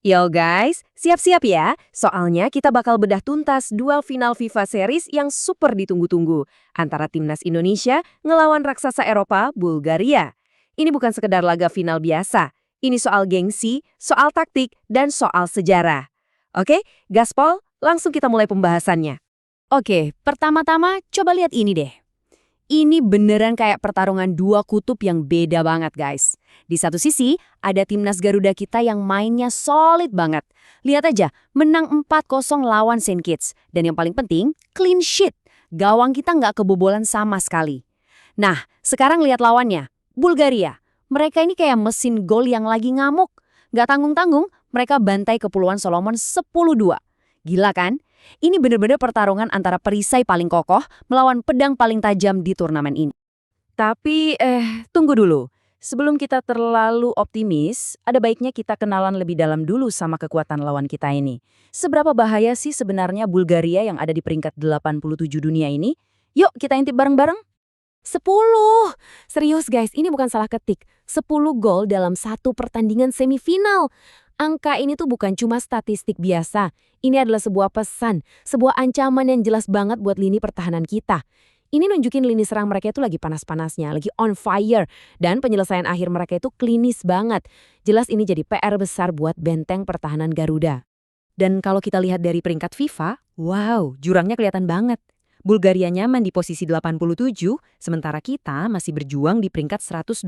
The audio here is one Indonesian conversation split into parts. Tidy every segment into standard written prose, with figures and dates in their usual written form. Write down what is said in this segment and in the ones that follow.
Yo guys, siap-siap ya. Soalnya kita bakal bedah tuntas duel final FIFA Series yang super ditunggu-tunggu antara timnas Indonesia ngelawan raksasa Eropa, Bulgaria. Ini bukan sekedar laga final biasa. Ini soal gengsi, soal taktik, dan soal sejarah. Oke, gaspol, langsung kita mulai pembahasannya. Oke, pertama-tama coba lihat ini deh. Ini beneran kayak pertarungan dua kutub yang beda banget, guys. Di satu sisi, ada timnas Garuda kita yang mainnya solid banget. Lihat aja, menang 4-0 lawan Saint Kitts. Dan yang paling penting, clean sheet. Gawang kita nggak kebobolan sama sekali. Nah, sekarang lihat lawannya, Bulgaria. Mereka ini kayak mesin gol yang lagi ngamuk. Nggak tanggung-tanggung, mereka bantai Kepulauan Solomon 10-2. Gila kan? Ini bener-bener pertarungan antara perisai paling kokoh melawan pedang paling tajam di turnamen ini. Tapi, tunggu dulu. Sebelum kita terlalu optimis, ada baiknya kita kenalan lebih dalam dulu sama kekuatan lawan kita ini. Seberapa bahaya sih sebenarnya Bulgaria yang ada di peringkat 87 dunia ini? Yuk, kita intip bareng-bareng. 10! Serius guys, ini bukan salah ketik. 10 gol dalam satu pertandingan semifinal. Angka ini tuh bukan cuma statistik biasa. Ini adalah sebuah pesan, sebuah ancaman yang jelas banget buat lini pertahanan kita. Ini nunjukin lini serang mereka itu lagi panas-panasnya, lagi on fire. Dan penyelesaian akhir mereka itu klinis banget. Jelas ini jadi PR besar buat benteng pertahanan Garuda. Dan kalau kita lihat dari peringkat FIFA, wow, jurangnya kelihatan banget. Bulgaria nyaman di posisi 87, sementara kita masih berjuang di peringkat 121.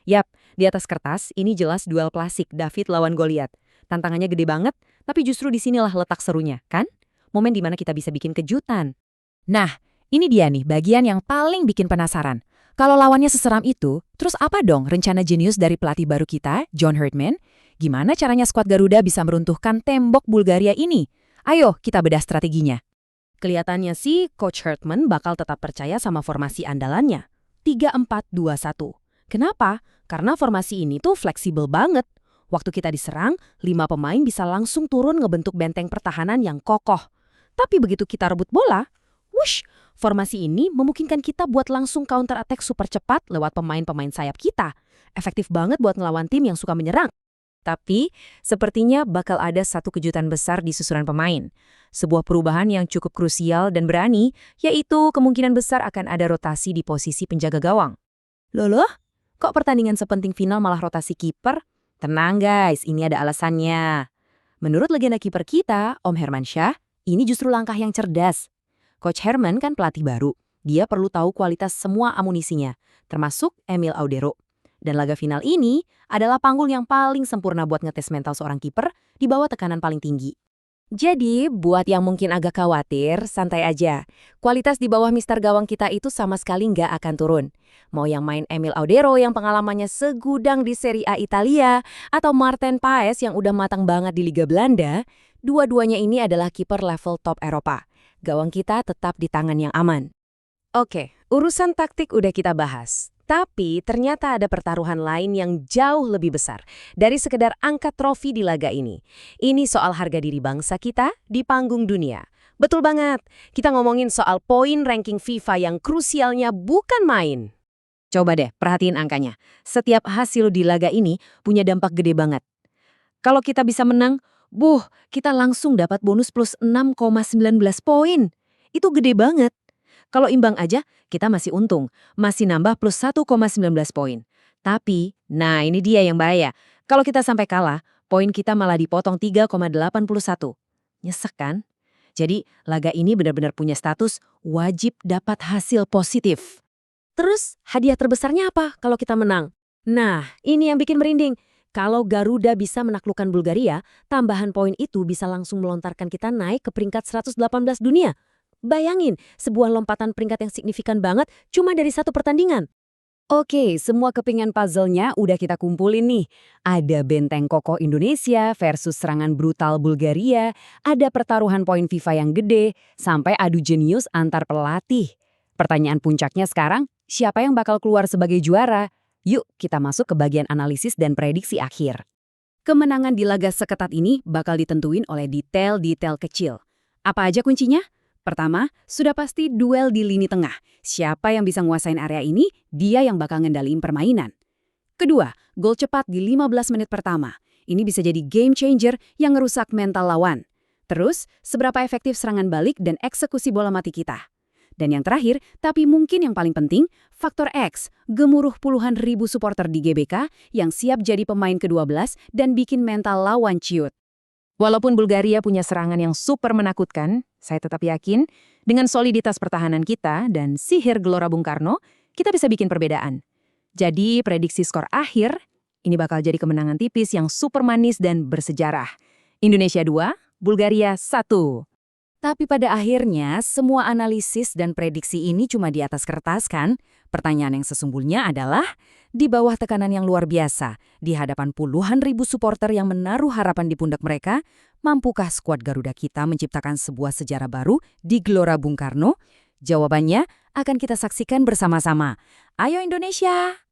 Yap, di atas kertas ini jelas duel klasik David lawan Goliat. Tantangannya gede banget, tapi justru disinilah letak serunya, kan? Momen dimana kita bisa bikin kejutan. Nah, ini dia nih bagian yang paling bikin penasaran. Kalau lawannya seseram itu, terus apa dong rencana jenius dari pelatih baru kita, John Herdman? Gimana caranya skuad Garuda bisa meruntuhkan tembok Bulgaria ini? Ayo kita bedah strateginya. Kelihatannya sih Coach Herdman bakal tetap percaya sama formasi andalannya. 3-4-2-1. Kenapa? Karena formasi ini tuh fleksibel banget. Waktu kita diserang, 5 pemain bisa langsung turun ngebentuk benteng pertahanan yang kokoh. Tapi begitu kita rebut bola, wush, formasi ini memungkinkan kita buat langsung counter attack super cepat lewat pemain-pemain sayap kita. Efektif banget buat ngelawan tim yang suka menyerang. Tapi, sepertinya bakal ada satu kejutan besar di susunan pemain. Sebuah perubahan yang cukup krusial dan berani, yaitu kemungkinan besar akan ada rotasi di posisi penjaga gawang. Loh? Kok pertandingan sepenting final malah rotasi kiper? Tenang guys, ini ada alasannya. Menurut legenda kiper kita, Om Hermansyah, ini justru langkah yang cerdas. Coach Herman kan pelatih baru. Dia perlu tahu kualitas semua amunisinya, termasuk Emil Audero. Dan laga final ini adalah panggul yang paling sempurna buat ngetes mental seorang kiper di bawah tekanan paling tinggi. Jadi, buat yang mungkin agak khawatir, santai aja. Kualitas di bawah mister gawang kita itu sama sekali nggak akan turun. Mau yang main Emil Audero yang pengalamannya segudang di Serie A Italia, atau Marten Paes yang udah matang banget di Liga Belanda, dua-duanya ini adalah kiper level top Eropa. Gawang kita tetap di tangan yang aman. Oke, urusan taktik udah kita bahas. Tapi ternyata ada pertaruhan lain yang jauh lebih besar dari sekedar angkat trofi di laga ini. Ini soal harga diri bangsa kita di panggung dunia. Betul banget, kita ngomongin soal poin ranking FIFA yang krusialnya bukan main. Coba deh, perhatiin angkanya. Setiap hasil di laga ini punya dampak gede banget. Kalau kita bisa menang, kita langsung dapat bonus plus 6,19 poin. Itu gede banget. Kalau imbang aja, kita masih untung, masih nambah plus 1,19 poin. Tapi, nah ini dia yang bahaya. Kalau kita sampai kalah, poin kita malah dipotong 3,81. Nyesek kan? Jadi, laga ini benar-benar punya status wajib dapat hasil positif. Terus, hadiah terbesarnya apa kalau kita menang? Nah, ini yang bikin merinding. Kalau Garuda bisa menaklukkan Bulgaria, tambahan poin itu bisa langsung melontarkan kita naik ke peringkat 118 dunia. Bayangin, sebuah lompatan peringkat yang signifikan banget cuma dari satu pertandingan. Oke, semua kepingan puzzle-nya udah kita kumpulin nih. Ada benteng kokoh Indonesia versus serangan brutal Bulgaria, ada pertaruhan poin FIFA yang gede, sampai adu jenius antar pelatih. Pertanyaan puncaknya sekarang, siapa yang bakal keluar sebagai juara? Yuk, kita masuk ke bagian analisis dan prediksi akhir. Kemenangan di laga seketat ini bakal ditentuin oleh detail-detail kecil. Apa aja kuncinya? Pertama, sudah pasti duel di lini tengah. Siapa yang bisa nguasain area ini, dia yang bakal ngendaliin permainan. Kedua, gol cepat di 15 menit pertama. Ini bisa jadi game changer yang ngerusak mental lawan. Terus, seberapa efektif serangan balik dan eksekusi bola mati kita? Dan yang terakhir, tapi mungkin yang paling penting, faktor X, gemuruh puluhan ribu supporter di GBK yang siap jadi pemain ke-12 dan bikin mental lawan ciut. Walaupun Bulgaria punya serangan yang super menakutkan, saya tetap yakin dengan soliditas pertahanan kita dan sihir Gelora Bung Karno, kita bisa bikin perbedaan. Jadi, prediksi skor akhir, ini bakal jadi kemenangan tipis yang super manis dan bersejarah. Indonesia 2, Bulgaria 1. Tapi pada akhirnya, semua analisis dan prediksi ini cuma di atas kertas kan? Pertanyaan yang sesungguhnya adalah, di bawah tekanan yang luar biasa, di hadapan puluhan ribu supporter yang menaruh harapan di pundak mereka, mampukah skuad Garuda kita menciptakan sebuah sejarah baru di Gelora Bung Karno? Jawabannya akan kita saksikan bersama-sama. Ayo Indonesia!